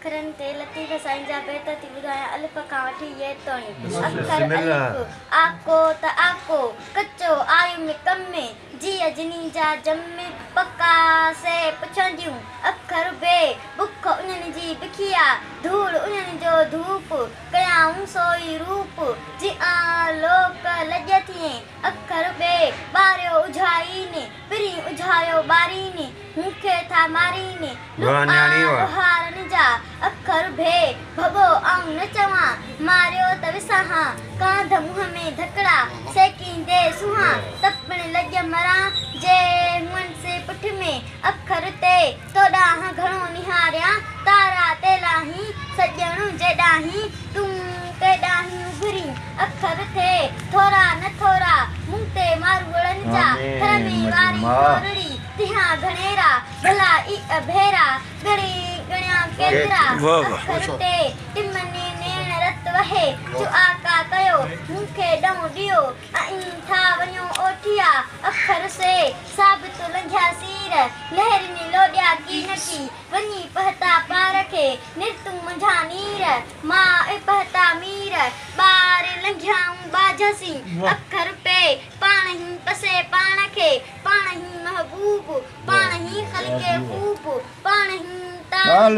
अखरन ते लतीफ़ साईं जा बेत थी ॿुधायां अलिफ खां वठी ये ताईं। अखर अलिफ आको त आको कचो आयु में कम में जीअ जिनी जा जमे पका से पुछंदियूं। अखर बे बुख उन्हनि जी बिखिया धूड़ उन्हनि जो धूप कयाऊं सोई रूप जिआं लोक लॼ थिए। अखर बे ॿारियो उझाई ने पिरी उझायो ॿारी ने मूंखे था मारी ने लोहारनि जा। अखर भे भॻो आऊं न चवां मारियो त विसाहां कांध मुंहं में धकड़ा सेकींदे सुहां तपण लॼ मरां जे हुअनि से पुठ में। अखर ते तो ॾांहुं घणो निहारियां तारा ते लाहीं सॼणु जे ॾाहीं तूं ते ॾाहीं उभरी। अखर थे थोरा न थोरा मुंह ते मारूड़नि जा घर में वारी थोरड़ी तिहां घणेरा भला ई अभेरा घणी गणिया केतिरा। अखर ते टिमनी नेण रत वहे जो आका कयो मूंखे ॾऊं ॾियो ऐं था वञो ओठिया। अखर से साबित लंघिया सीर लहरिनी लोॾिया की नकी वञी पहता पार खे निरतूं मंझा नीर मां पहता मीर ॿार लंघियाऊं बाझसी। अखर पे पाण ई पसे पाण खे पाण ई महबूब पाण ई ख़लके खूब पाण ई ताल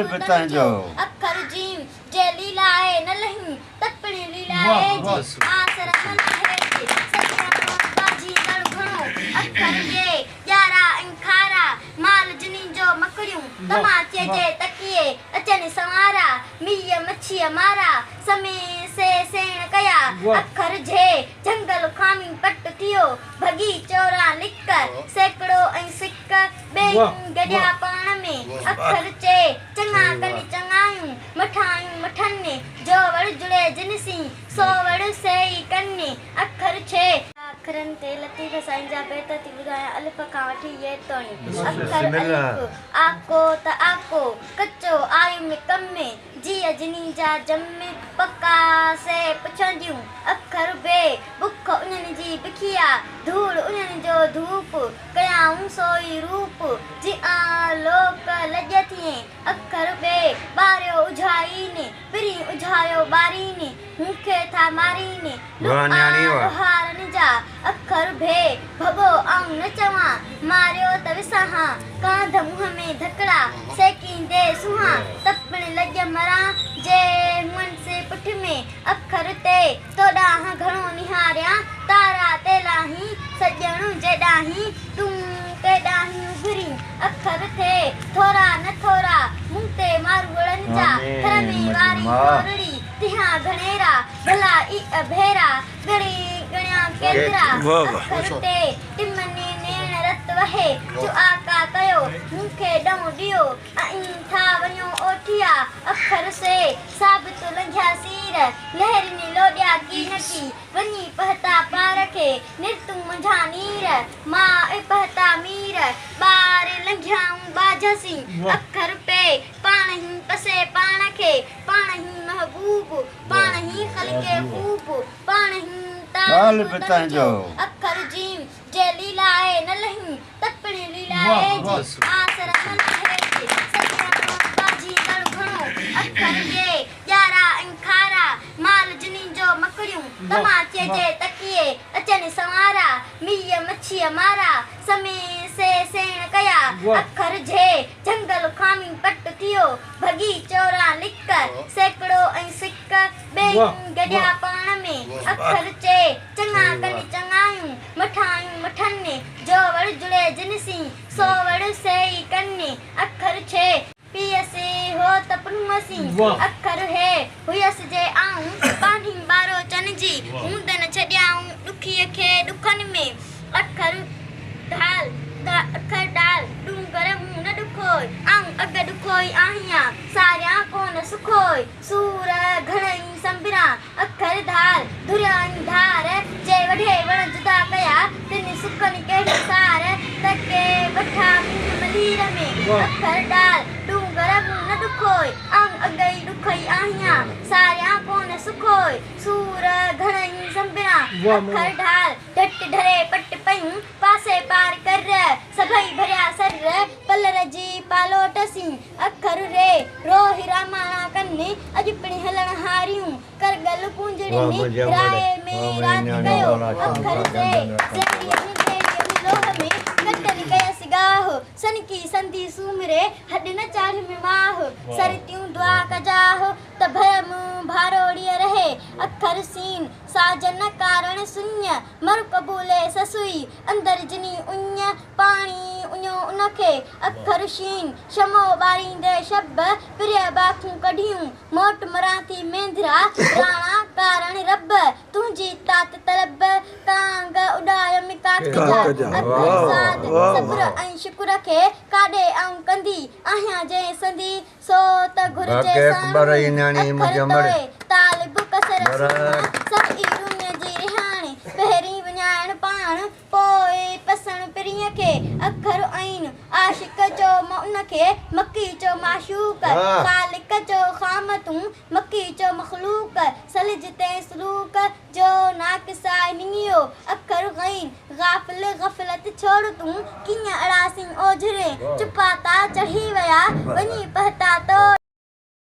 जो। अखर जीम जे लीलाए न लही तपणी लीलाए जी आसर न लहे सजणो बाजी लड़ घणो। अखर जे यारा इंखारा माल जिनी जो मकड़ियूं तमाचे जे तकिए अचनि सवारा मीय मच्छीअ मारा समय से सेण कया। अखर जे जंगल खामी पट थियो भगी चोरा लिक सैकड़ो ऐं सिक ॿेई गॾिया पाण में। अखर चे चङा कनि चङायूं मठायूं मठनि जो वड़ जुड़े जिनसी सो वड़ सेई कनि। अखर छे अखरन ते लतीफ़ साईं जा बेत थी ॿुधायां अलिफ खां वठी ये ताईं। अखर अलिफ आको त आको कचो आयु में कम में जीअ जिनी जा जमे पका से पुछंदियूं। अखर बे बुख उन्हनि जी बिखिया धूड़ उन्हनि जो धूप कयाऊं सोई रूप जिआं लोक लॼ थिए। अखर बे ॿारियो उझाई ने पिरी उझायो ॿारी ने मूंखे था मारी ने लोहारनि जा। अखर भे भॻो आऊं न चवां मारियो त विसाहां कांध मुंहं में धकड़ा सेकींदे सुहां तपण लॼ मरां जे हुअनि से पुठ में। अखर ते तो ॾांहुं घणो निहारियां तारा ते लाहीं सॼणु जे ॾाहीं तूं ते ॾाहीं उभरी। अखर थे थोरा न थोरा मुंह ते मारूड़नि जा घर में वारी थोरड़ी तिहां घणेरा भला ई अभेरा घणी गणिया केतिरा। अखर ते टिमनी नेण रत वहे जो आका कयो मूंखे ॾऊं ॾियो ऐं था वञो ओठिया। अखर से साबित लंघिया सीर लहरिनी लोॾिया की नकी वञी पहता पार खे निरतूं मंझा नीर मां पहता मीर ॿार लंघियाऊं बाझसी। अखर पे पाण ई पसे पाण खे पाण ई महबूब पाण ई ख़लके खूब पाण ई ताल जो। अखर जीम जे लीलाए न लही तपणी लीलाए जी आसर न लहे सजणो बाजी लड़ घणो। अखर जे यारा इंखारा माल जिनी जो मकड़ियूं तमाचे जे तकिए अचनि सवारा मीय मच्छीअ मारा समय से सेण कया। अखर जे जंगल खामी पट थियो भगी चोरा लिक सैकड़ो ऐं सिक ॿेई गॾिया पाण में। अखर चे चङा कनि चङायूं मठायूं मठनि जो वड़ जुड़े जिनसी सो वड़ सेई कनि। अखर छे पियसी हो त पुनमसी। अखर हे हुयसि जे आऊं पाणी ॿारो चन जी ऊंदन छॾियाऊं ॾुखीअ खे ॾुखनि में। अखर ढाल अखर डाल डूंगर मुंहुं न ॾुखोय आऊं अॻ ॾुखोई आहियां सारियां कोन सुखोय सूर घणई संबिरा। अखर धार धुरियाई धार जे वढे वण जुदा कया तिन सुखनि कहिड़ी सार तके वठा मुंह मलीर में। अखर डाल डूंगर मुंहुं न ॾुखोय आऊं अॻ ई ॾुखई आहियां सारियां कोन सुखोय सूर घणई संबिना अखर ढाल डट ढरे पट पयूं पासे पार कर सभई भरिया सर पलर जी पालोटसी अखर रे रोहि रामाणा कन्ने अज पिणी हलण हारियूं करगल पूंजड़ी राय में रात कयो अखर से लोह में कटल कयस गाह सन की संधि सुमरे हड न चाढ़ में माह सरतियूं दुआ कजाह त भयम भारोड़िय रहे अखर सीन साजन कारण शून्य मर कबूले ससुई अंदर जिनी उन्य पानी उन्यो उनखे अखर शीन शमो बारींदे शब प्रिय बाखूं कढियूं मोट मराठी मेंधरा राणा कारण रब तुंहिंजी तात तलब कांग उडाय मिकाट जा अखर साध सब्र ऐं शुक्र खे काॾे आऊं कंदी आहियां जे संधी सो त घुर्जे अखर तालिब कसर सब ई दुनिया जी रिहाणी पहिरीं विञाइण पाण पोइ पसण पिरीअ खे अखर आइन आशिक जो उन खे मकी जो माशूक ख़ालिक जो ख़ामतूं मकी जो मखलूक सलिज ते सलूक जो नाक़साए निंगियो अखर गईन गाफ़िल गफ़लत छोड़ तूं कीअं अड़ासीं ओझरे चुपाता चढ़ी विया वञी पहता तो